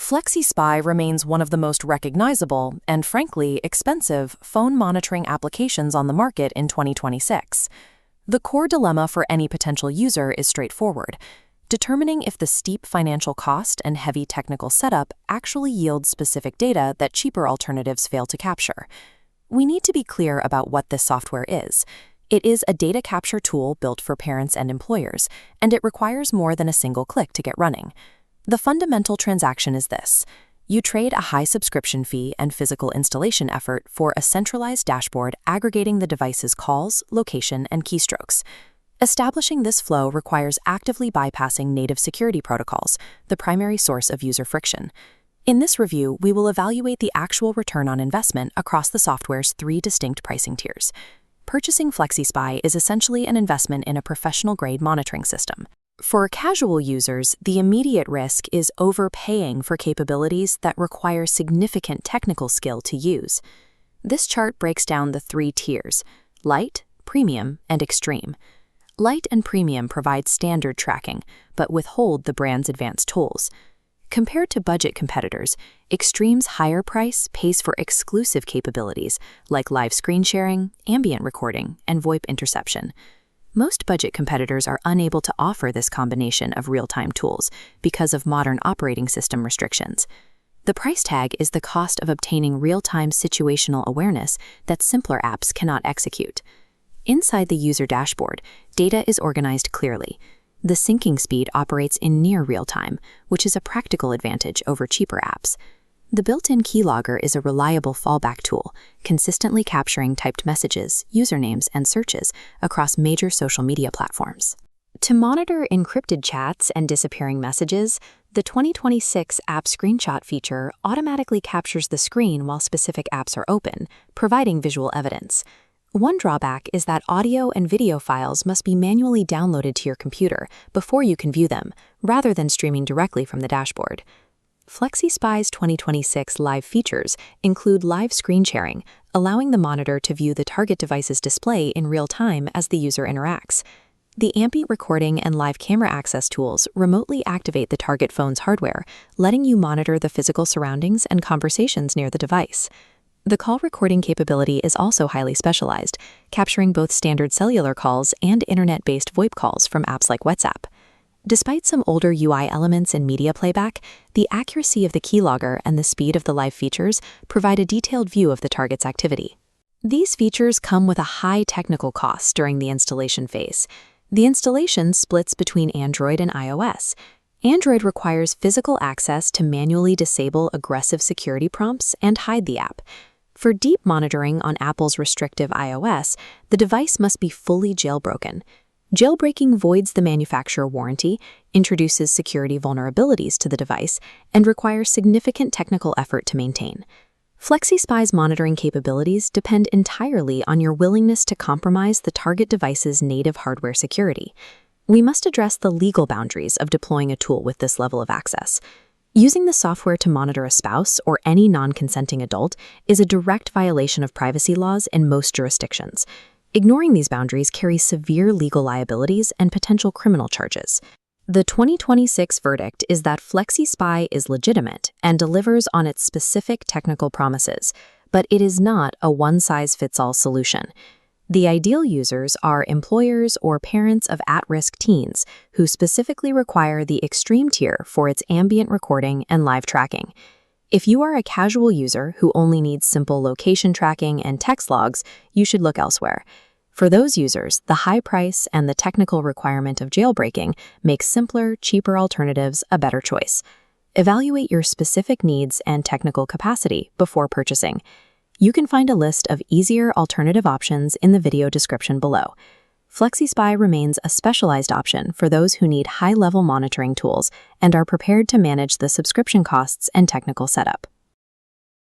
FlexiSPY remains one of the most recognizable and, frankly, expensive phone monitoring applications on the market in 2026. The core dilemma for any potential user is straightforward: determining if the steep financial cost and heavy technical setup actually yield specific data that cheaper alternatives fail to capture. We need to be clear about what this software is. It is a data capture tool built for parents and employers, and it requires more than a single click to get running. The fundamental transaction is this: you trade a high subscription fee and physical installation effort for a centralized dashboard aggregating the device's calls, location, and keystrokes. Establishing this flow requires actively bypassing native security protocols, the primary source of user friction. In this review, we will evaluate the actual return on investment across the software's three distinct pricing tiers. Purchasing FlexiSPY is essentially an investment in a professional-grade monitoring system. For casual users, the immediate risk is overpaying for capabilities that require significant technical skill to use. This chart breaks down the three tiers: Light, Premium, and Extreme. Light and Premium provide standard tracking, but withhold the brand's advanced tools. Compared to budget competitors, Extreme's higher price pays for exclusive capabilities like live screen sharing, ambient recording, and VoIP interception. Most budget competitors are unable to offer this combination of real-time tools because of modern operating system restrictions. The price tag is the cost of obtaining real-time situational awareness that simpler apps cannot execute. Inside the user dashboard, data is organized clearly. The syncing speed operates in near real-time, which is a practical advantage over cheaper apps. The built-in keylogger is a reliable fallback tool, consistently capturing typed messages, usernames, and searches across major social media platforms. To monitor encrypted chats and disappearing messages, the 2026 App Screenshot feature automatically captures the screen while specific apps are open, providing visual evidence. One drawback is that audio and video files must be manually downloaded to your computer before you can view them, rather than streaming directly from the dashboard. FlexiSPY's 2026 live features include live screen sharing, allowing the monitor to view the target device's display in real time as the user interacts. The ambient recording and live camera access tools remotely activate the target phone's hardware, letting you monitor the physical surroundings and conversations near the device. The call recording capability is also highly specialized, capturing both standard cellular calls and internet-based VoIP calls from apps like WhatsApp. Despite some older UI elements in media playback, the accuracy of the keylogger and the speed of the live features provide a detailed view of the target's activity. These features come with a high technical cost during the installation phase. The installation splits between Android and iOS. Android requires physical access to manually disable aggressive security prompts and hide the app. For deep monitoring on Apple's restrictive iOS, the device must be fully jailbroken. Jailbreaking voids the manufacturer warranty, introduces security vulnerabilities to the device, and requires significant technical effort to maintain. FlexiSPY's monitoring capabilities depend entirely on your willingness to compromise the target device's native hardware security. We must address the legal boundaries of deploying a tool with this level of access. Using the software to monitor a spouse or any non-consenting adult is a direct violation of privacy laws in most jurisdictions. Ignoring these boundaries carries severe legal liabilities and potential criminal charges. The 2026 verdict is that FlexiSPY is legitimate and delivers on its specific technical promises, but it is not a one-size-fits-all solution. The ideal users are employers or parents of at-risk teens who specifically require the extreme tier for its ambient recording and live tracking. If you are a casual user who only needs simple location tracking and text logs, you should look elsewhere. For those users, the high price and the technical requirement of jailbreaking make simpler, cheaper alternatives a better choice. Evaluate your specific needs and technical capacity before purchasing. You can find a list of easier alternative options in the video description below. FlexiSPY remains a specialized option for those who need high-level monitoring tools and are prepared to manage the subscription costs and technical setup.